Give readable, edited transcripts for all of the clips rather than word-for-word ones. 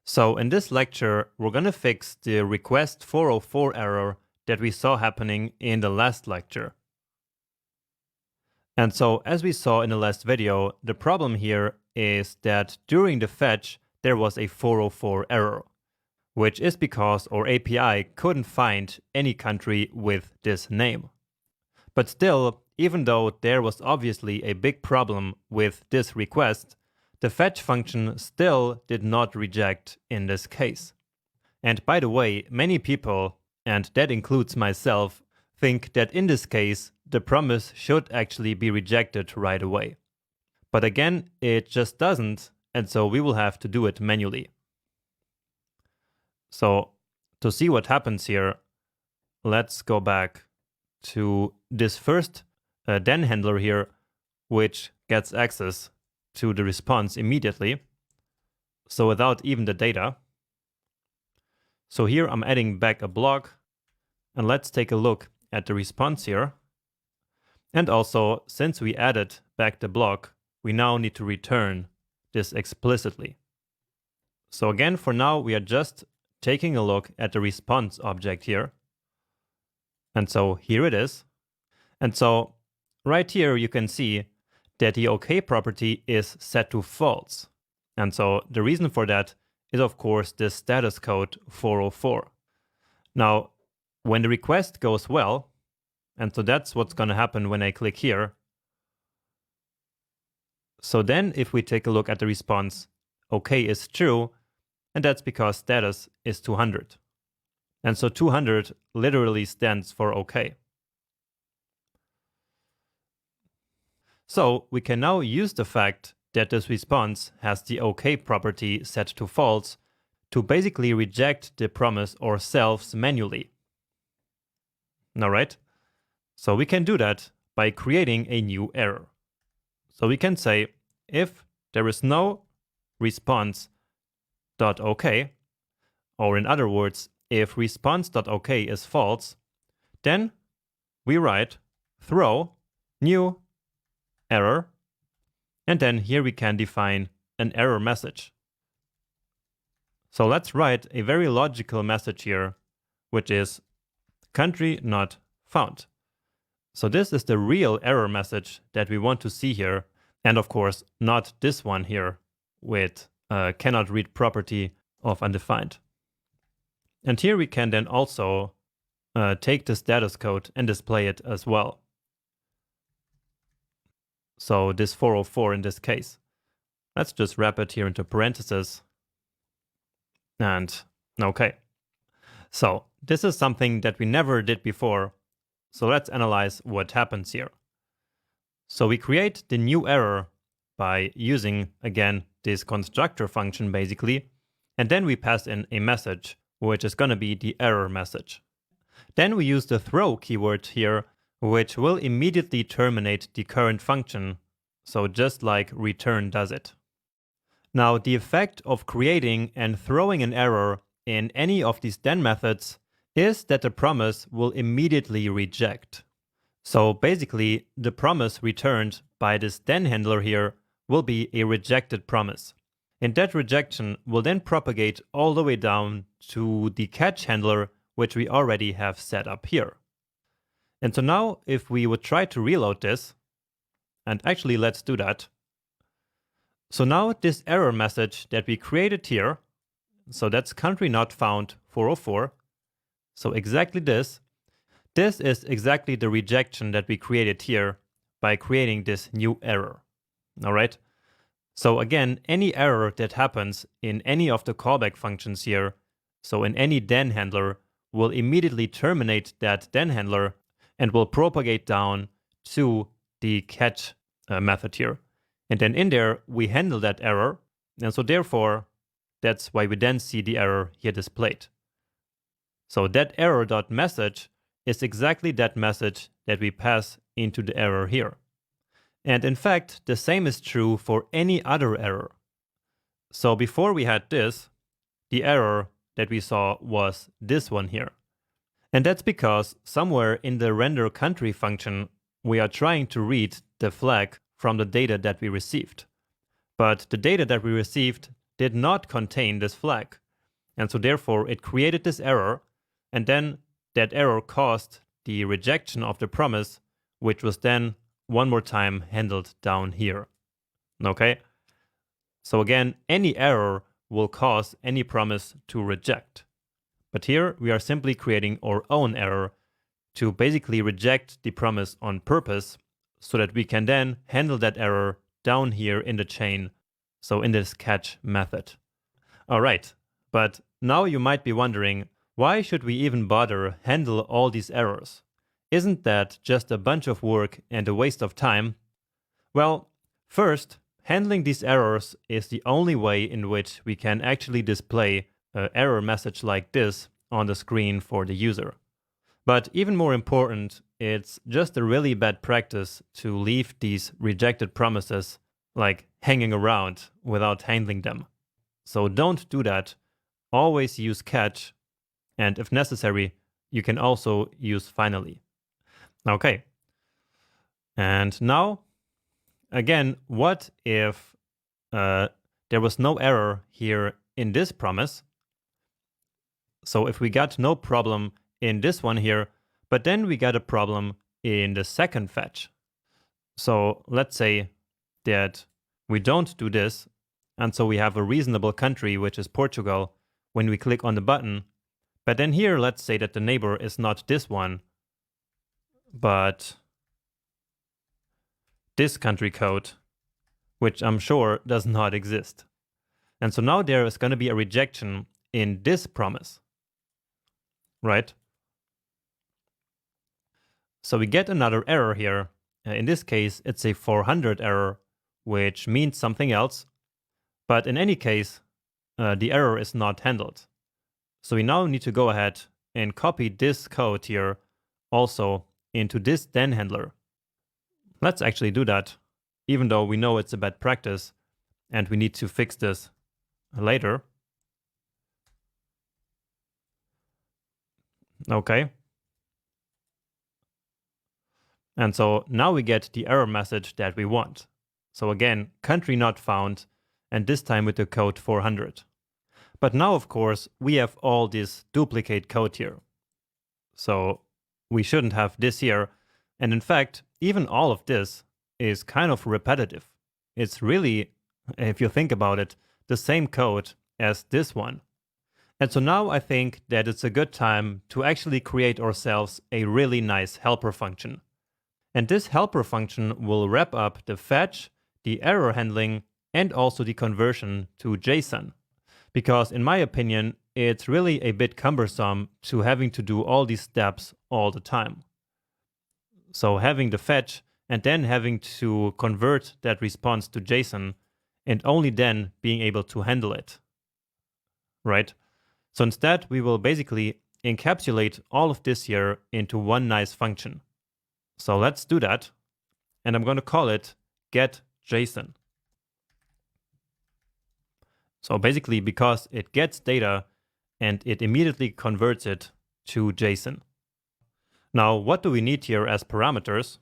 So in this lecture, we're going to fix the request 404 error that we saw happening in the last lecture. And so as we saw in the last video, the problem here is that during the fetch, there was a 404 error, which is because our API couldn't find any country with this name. But still, even though there was obviously a big problem with this request, the fetch function still did not reject in this case. And by the way, many people, and that includes myself, think that in this case, the promise should actually be rejected right away. But again, it just doesn't, and so we will have to do it manually. So to see what happens here, let's go back to this first then handler here, which gets access to the response immediately, so without even the data. So here I'm adding back a block, and let's take a look at the response here. And also, since we added back the block, we now need to return this explicitly. So again, for now, we are just taking a look at the response object here. And so here it is. And so right here, you can see that the OK property is set to false. And so the reason for that is, of course, the status code 404. Now, when the request goes well, and so that's what's going to happen when I click here. So then if we take a look at the response, OK is true, and that's because status is 200. And so 200 literally stands for OK. So we can now use the fact that this response has the OK property set to false to basically reject the promise ourselves manually. All right? So we can do that by creating a new error. So we can say if there is no response.ok, or in other words, if response.ok is false, then we write throw new error, and then here we can define an error message. So let's write a very logical message here, which is country not found. So this is the real error message that we want to see here, and of course not this one here with cannot read property of undefined. And here we can then also take the status code and display it as well. So this 404 in this case. Let's just wrap it here into parentheses. And OK. So this is something that we never did before. So let's analyze what happens here. So we create the new error by using, again, this constructor function basically. And then we pass in a message, which is going to be the error message. Then we use the throw keyword here, which will immediately terminate the current function, so just like return does it. Now, the effect of creating and throwing an error in any of these then methods is that the promise will immediately reject. So basically, the promise returned by this then handler here will be a rejected promise. And that rejection will then propagate all the way down to the catch handler, which we already have set up here. And so now if we would try to reload this, and actually let's do that. So now this error message that we created here, so that's country not found 404. So exactly this is exactly the rejection that we created here by creating this new error. All right. So again, any error that happens in any of the callback functions here, so in any then handler, will immediately terminate that then handler and will propagate down to the catch method here. And then in there, we handle that error. And so therefore, that's why we then see the error here displayed. So that error.message is exactly that message that we pass into the error here. And in fact, the same is true for any other error. So before we had this, the error that we saw was this one here. And that's because somewhere in the render country function, we are trying to read the flag from the data that we received. But the data that we received did not contain this flag. And so therefore it created this error, and then that error caused the rejection of the promise, which was then one more time handled down here. Okay? So again, any error will cause any promise to reject. But here we are simply creating our own error to basically reject the promise on purpose so that we can then handle that error down here in the chain, so in this catch method. All right, but now you might be wondering, why should we even bother handle all these errors? Isn't that just a bunch of work and a waste of time? Well, first, handling these errors is the only way in which we can actually display an error message like this on the screen for the user. But even more important, it's just a really bad practice to leave these rejected promises like hanging around without handling them. So don't do that. Always use catch, and if necessary, you can also use finally. Okay. And now, again, what if there was no error here in this promise? So if we got no problem in this one here, but then we got a problem in the second fetch. So let's say that we don't do this, and so we have a reasonable country, which is Portugal, when we click on the button. But then here, let's say that the neighbor is not this one, but this country code, which I'm sure does not exist. And so now there is going to be a rejection in this promise, right? So we get another error here. In this case, it's a 400 error, which means something else. But in any case, the error is not handled. So we now need to go ahead and copy this code here also into this then handler. Let's actually do that, even though we know it's a bad practice and we need to fix this later. Okay. And so now we get the error message that we want. So again, country not found, and this time with the code 400. But now, of course, we have all this duplicate code here. So we shouldn't have this here. And in fact, even all of this is kind of repetitive. It's really, if you think about it, the same code as this one. And so now I think that it's a good time to actually create ourselves a really nice helper function. And this helper function will wrap up the fetch, the error handling, and also the conversion to JSON. Because in my opinion, it's really a bit cumbersome to having to do all these steps all the time. So having the fetch and then having to convert that response to JSON and only then being able to handle it, right? So instead, we will basically encapsulate all of this here into one nice function. So let's do that. And I'm going to call it getJSON. So basically, because it gets data and it immediately converts it to JSON. Now, what do we need here as parameters?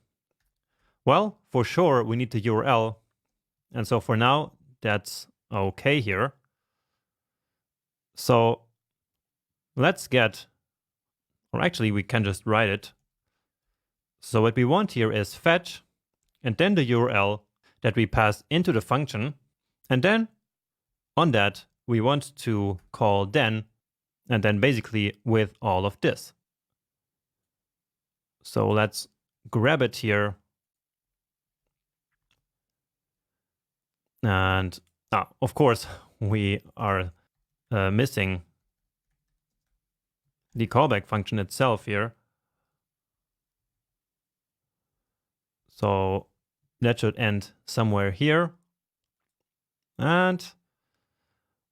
Well, for sure, we need the URL. And so for now, that's okay here. So let's get, or actually we can just write it. So what we want here is fetch, and then the URL that we pass into the function. And then on that, we want to call then, and then basically with all of this. So let's grab it here. And of course, we are missing the callback function itself here. So that should end somewhere here. And,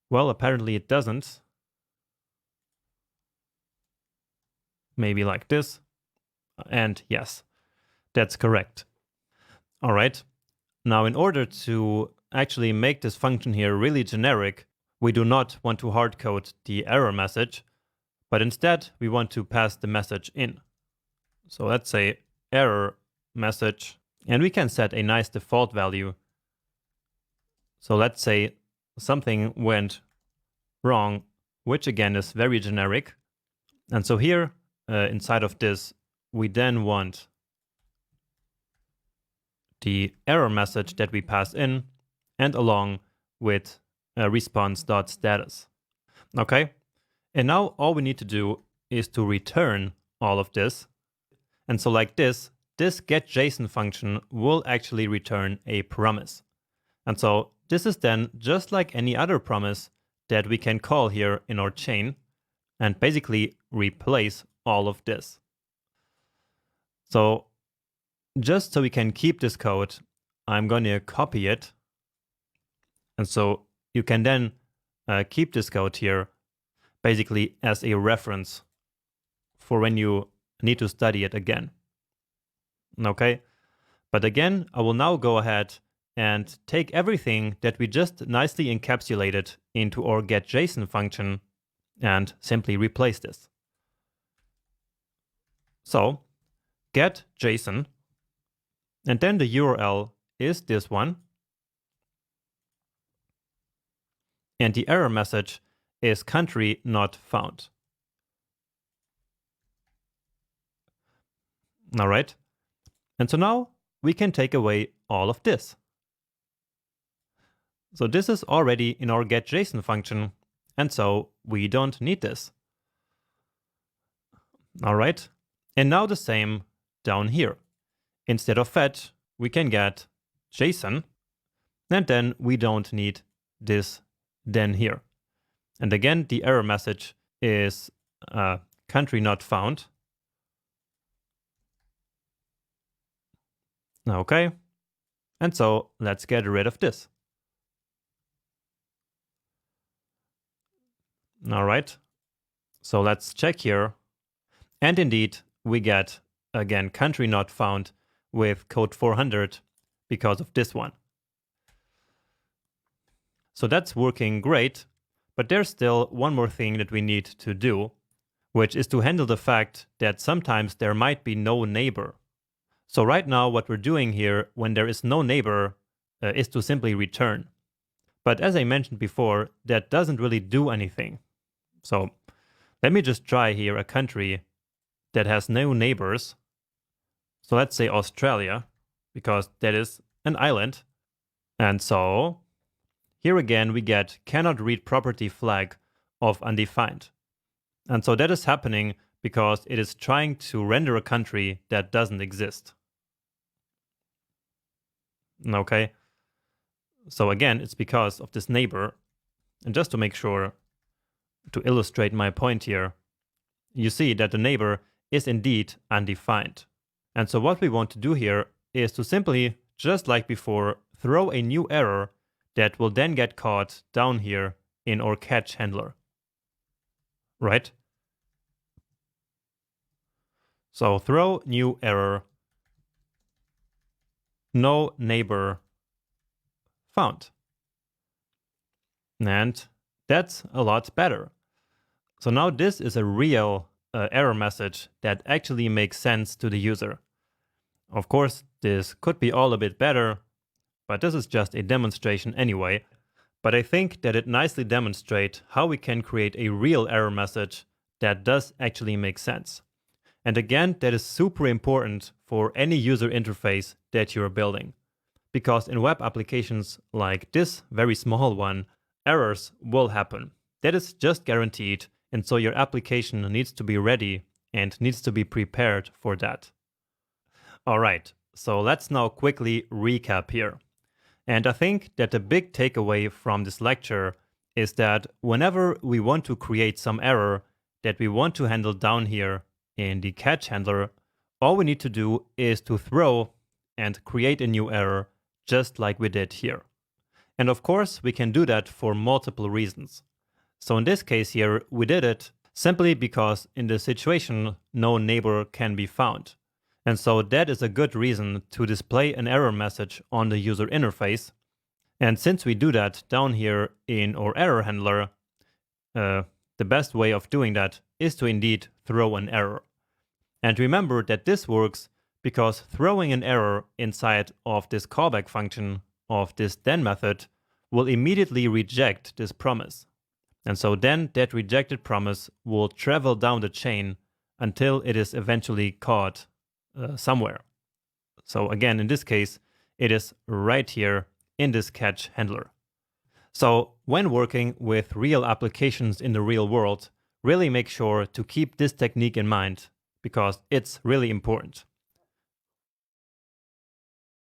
well, apparently it doesn't. Maybe like this. And yes, that's correct. All right. Now, in order to actually make this function here really generic, we do not want to hardcode the error message, but instead we want to pass the message in. So let's say error message, and we can set a nice default value. So let's say something went wrong, which again is very generic. And so here inside of this, we then want the error message that we pass in and along with response.status. Okay, and now all we need to do is to return all of this. And so like this getJSON function will actually return a promise. And so this is then just like any other promise that we can call here in our chain and basically replace all of this. So just so we can keep this code, I'm going to copy it. And so you can then keep this code here basically as a reference for when you need to study it again. Okay, but again, I will now go ahead and take everything that we just nicely encapsulated into our getJSON function and simply replace this. So getJSON, and then the URL is this one, and the error message is country not found. All right, and so now we can take away all of this. So this is already in our getJSON function, and so we don't need this. All right, and now the same down here. Instead of fetch, we can get JSON, and then we don't need this then here. And again, the error message is country not found. Okay, and so let's get rid of this. All right, so let's check here. And indeed, we get, again, country not found with code 400 because of this one. So that's working great, but there's still one more thing that we need to do, which is to handle the fact that sometimes there might be no neighbor. So right now, what we're doing here when there is no neighbor is to simply return. But as I mentioned before, that doesn't really do anything. So let me just try here a country that has no neighbors. So let's say Australia, because that is an island. And so here again, we get cannot read property flag of undefined. And so that is happening because it is trying to render a country that doesn't exist. Okay. So again, it's because of this neighbor. And just to make sure, to illustrate my point here, you see that the neighbor is indeed undefined. And so what we want to do here is to simply, just like before, throw a new error that will then get caught down here in our catch handler. Right? So throw new error, no neighbor found. And that's a lot better. So now this is a real error message that actually makes sense to the user. Of course, this could be all a bit better, but this is just a demonstration anyway. But I think that it nicely demonstrates how we can create a real error message that does actually make sense. And again, that is super important for any user interface that you're building. Because in web applications like this very small one, errors will happen. That is just guaranteed, and so your application needs to be ready and needs to be prepared for that. All right, so let's now quickly recap here. And I think that the big takeaway from this lecture is that whenever we want to create some error that we want to handle down here in the catch handler, all we need to do is to throw and create a new error just like we did here. And of course, we can do that for multiple reasons. So in this case here, we did it simply because in this situation, no neighbor can be found. And so that is a good reason to display an error message on the user interface. And since we do that down here in our error handler, the best way of doing that is to indeed throw an error. And remember that this works because throwing an error inside of this callback function of this then method will immediately reject this promise. And so then that rejected promise will travel down the chain until it is eventually caught somewhere. So again, in this case, it is right here in this catch handler. So when working with real applications in the real world, really make sure to keep this technique in mind because it's really important.